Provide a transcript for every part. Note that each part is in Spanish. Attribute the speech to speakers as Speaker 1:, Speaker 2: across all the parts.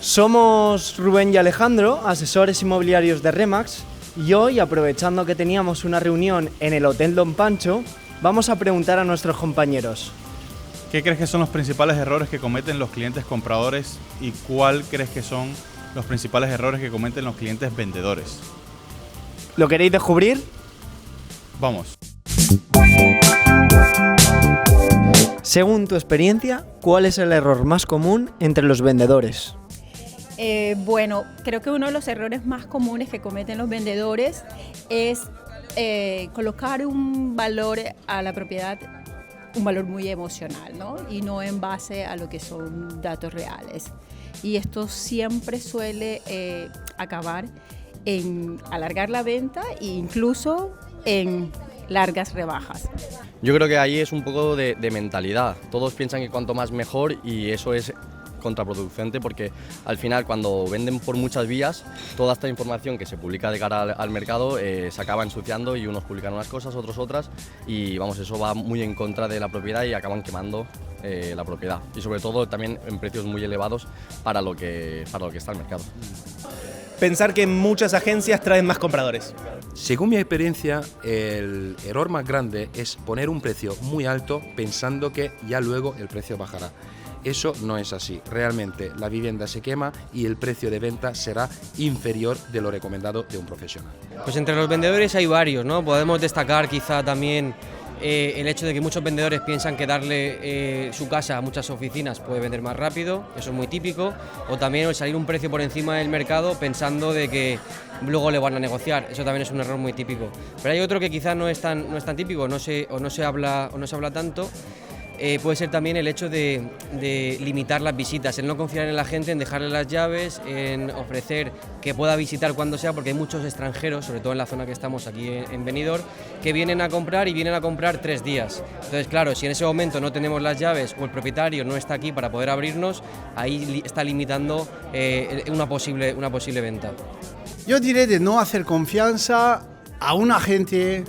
Speaker 1: Somos Rubén y Alejandro, asesores inmobiliarios de Remax, y hoy, aprovechando que teníamos una reunión en el Hotel Don Pancho, vamos a preguntar a nuestros compañeros.
Speaker 2: ¿Qué crees que son los principales errores que cometen los clientes compradores y cuál crees que son los principales errores que cometen los clientes vendedores?
Speaker 1: ¿Lo queréis descubrir?
Speaker 2: Vamos.
Speaker 1: Según tu experiencia, ¿cuál es el error más común entre los vendedores?
Speaker 3: Bueno, creo que uno de los errores más comunes que cometen los vendedores es colocar un valor a la propiedad, un valor muy emocional, ¿no? Y no en base a lo que son datos reales. Y esto siempre suele acabar en alargar la venta e incluso en largas rebajas.
Speaker 4: Yo creo que ahí es un poco de mentalidad. Todos piensan que cuanto más mejor y eso es contraproducente porque al final cuando venden por muchas vías, toda esta información que se publica de cara al mercado se acaba ensuciando y unos publican unas cosas, otros otras y vamos, eso va muy en contra de la propiedad y acaban quemando la propiedad y sobre todo también en precios muy elevados para lo que está el mercado.
Speaker 5: Pensar que muchas agencias traen más compradores.
Speaker 6: Según mi experiencia, el error más grande es poner un precio muy alto pensando que ya luego el precio bajará. Eso no es así. Realmente la vivienda se quema y el precio de venta será inferior de lo recomendado de un profesional.
Speaker 7: Pues entre los vendedores hay varios, ¿no? Podemos destacar quizá también el hecho de que muchos vendedores piensan que darle su casa a muchas oficinas puede vender más rápido, eso es muy típico, o también el salir un precio por encima del mercado pensando de que luego le van a negociar, eso también es un error muy típico. Pero hay otro que quizás no es tan típico, no se habla tanto. Puede ser también el hecho de limitar las visitas, el no confiar en la gente, en dejarle las llaves, en ofrecer que pueda visitar cuando sea, porque hay muchos extranjeros, sobre todo en la zona que estamos aquí en Benidorm, que vienen a comprar y vienen a comprar 3 días. Entonces, claro, si en ese momento no tenemos las llaves o el propietario no está aquí para poder abrirnos, ahí está limitando una posible venta.
Speaker 8: Yo diré de no hacer confianza a un agente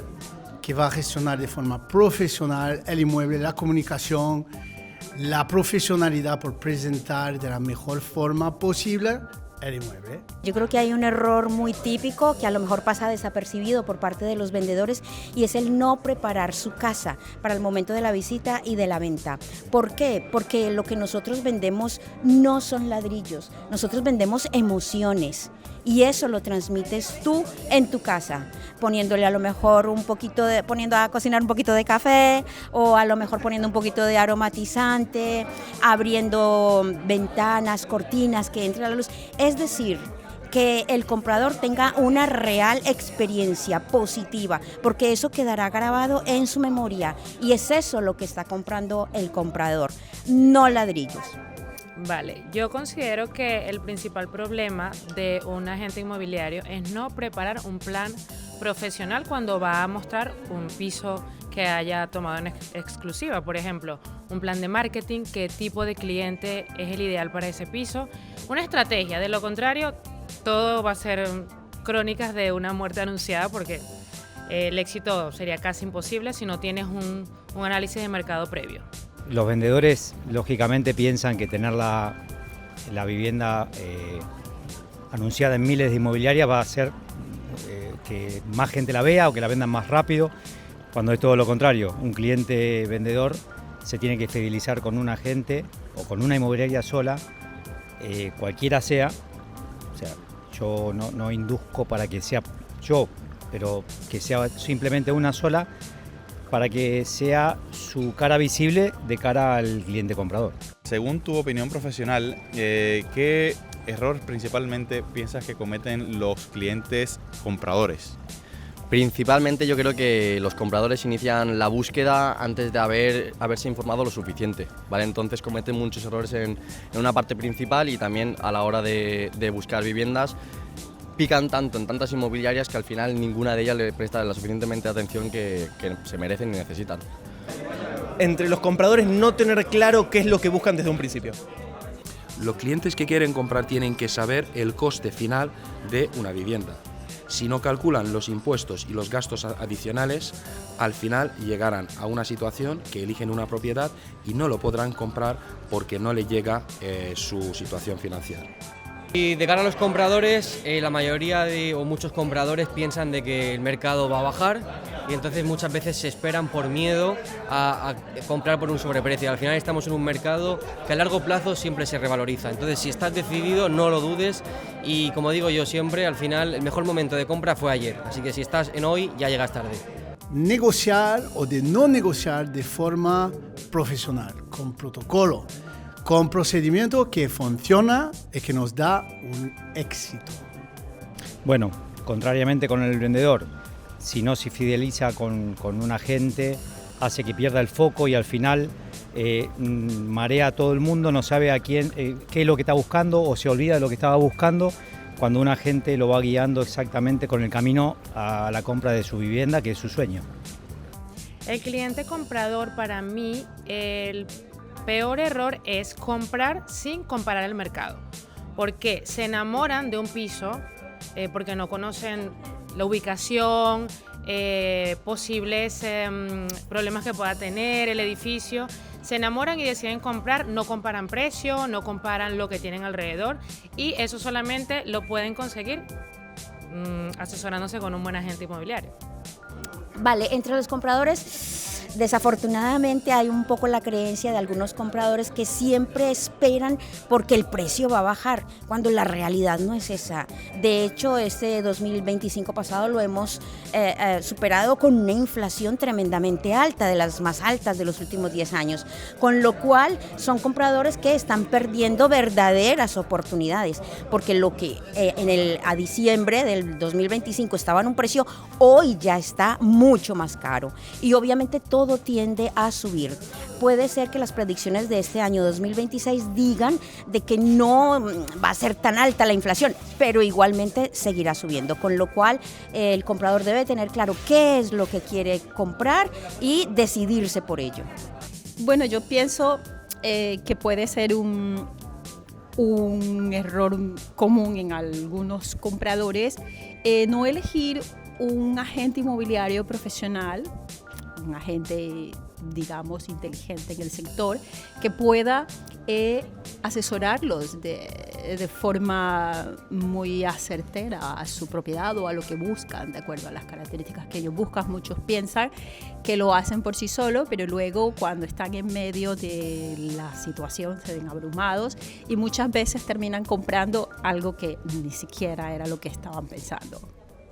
Speaker 8: que va a gestionar de forma profesional el inmueble, la comunicación, la profesionalidad por presentar de la mejor forma posible el inmueble.
Speaker 9: Yo creo que hay un error muy típico que a lo mejor pasa desapercibido por parte de los vendedores y es el no preparar su casa para el momento de la visita y de la venta. ¿Por qué? Porque lo que nosotros vendemos no son ladrillos, nosotros vendemos emociones. Y eso lo transmites tú en tu casa, poniéndole a lo mejor poniendo a cocinar un poquito de café o a lo mejor poniendo un poquito de aromatizante, abriendo ventanas, cortinas que entre la luz. Es decir, que el comprador tenga una real experiencia positiva, porque eso quedará grabado en su memoria y es eso lo que está comprando el comprador, no ladrillos.
Speaker 10: Vale, yo considero que el principal problema de un agente inmobiliario es no preparar un plan profesional cuando va a mostrar un piso que haya tomado en exclusiva. Por ejemplo, un plan de marketing, qué tipo de cliente es el ideal para ese piso, una estrategia. De lo contrario, todo va a ser crónicas de una muerte anunciada porque el éxito sería casi imposible si no tienes un análisis de mercado previo.
Speaker 11: Los vendedores lógicamente piensan que tener la vivienda anunciada en miles de inmobiliarias va a hacer que más gente la vea o que la vendan más rápido, cuando es todo lo contrario. Un cliente vendedor se tiene que fidelizar con un agente o con una inmobiliaria sola, cualquiera sea. O sea, yo no induzco para que sea yo, pero que sea simplemente una sola, para que sea su cara visible de cara al cliente comprador.
Speaker 2: Según tu opinión profesional, ¿qué error principalmente piensas que cometen los clientes compradores?
Speaker 4: Principalmente yo creo que los compradores inician la búsqueda antes de haberse informado lo suficiente, ¿vale? Entonces cometen muchos errores en una parte principal y también a la hora de buscar viviendas. Pican tanto en tantas inmobiliarias que al final ninguna de ellas le presta la suficientemente atención que se merecen y necesitan.
Speaker 5: Entre los compradores no tener claro qué es lo que buscan desde un principio.
Speaker 6: Los clientes que quieren comprar tienen que saber el coste final de una vivienda. Si no calculan los impuestos y los gastos adicionales, al final llegarán a una situación que eligen una propiedad y no lo podrán comprar porque no le llega su situación financiera.
Speaker 7: Y de cara a los compradores, la mayoría o muchos compradores piensan de que el mercado va a bajar y entonces muchas veces se esperan por miedo a comprar por un sobreprecio. Al final estamos en un mercado que a largo plazo siempre se revaloriza. Entonces, si estás decidido, no lo dudes y como digo yo siempre, al final el mejor momento de compra fue ayer. Así que si estás en hoy, ya llegas tarde.
Speaker 8: Negociar o de no negociar de forma profesional, con protocolo, con procedimiento que funciona y que nos da un éxito.
Speaker 11: Bueno, contrariamente con el vendedor, si no se fideliza con un agente, hace que pierda el foco y al final marea a todo el mundo, no sabe a quién, qué es lo que está buscando o se olvida de lo que estaba buscando cuando un agente lo va guiando exactamente con el camino a la compra de su vivienda, que es su sueño.
Speaker 10: El cliente comprador, para mí, el peor error es comprar sin comparar el mercado, porque se enamoran de un piso porque no conocen la ubicación, posibles problemas que pueda tener el edificio. Se enamoran y deciden comprar, no comparan precio, no comparan lo que tienen alrededor y eso solamente lo pueden conseguir asesorándose con un buen agente inmobiliario.
Speaker 9: Vale, entre los compradores, desafortunadamente hay un poco la creencia de algunos compradores que siempre esperan porque el precio va a bajar, cuando la realidad no es esa. De hecho, este 2025 pasado lo hemos superado con una inflación tremendamente alta, de las más altas de los últimos 10 años, con lo cual son compradores que están perdiendo verdaderas oportunidades, porque lo que a diciembre del 2025 estaba en un precio, hoy ya está mucho más caro y obviamente todo tiende a subir. Puede ser que las predicciones de este año 2026 digan de que no va a ser tan alta la inflación, pero igualmente seguirá subiendo, con lo cual el comprador debe tener claro qué es lo que quiere comprar y decidirse por ello.
Speaker 3: Bueno, yo pienso que puede ser un error común en algunos compradores no elegir un agente inmobiliario profesional, un agente, digamos, inteligente en el sector, que pueda asesorarlos de forma muy acertera a su propiedad o a lo que buscan, de acuerdo a las características que ellos buscan. Muchos piensan que lo hacen por sí solos, pero luego cuando están en medio de la situación se ven abrumados y muchas veces terminan comprando algo que ni siquiera era lo que estaban pensando.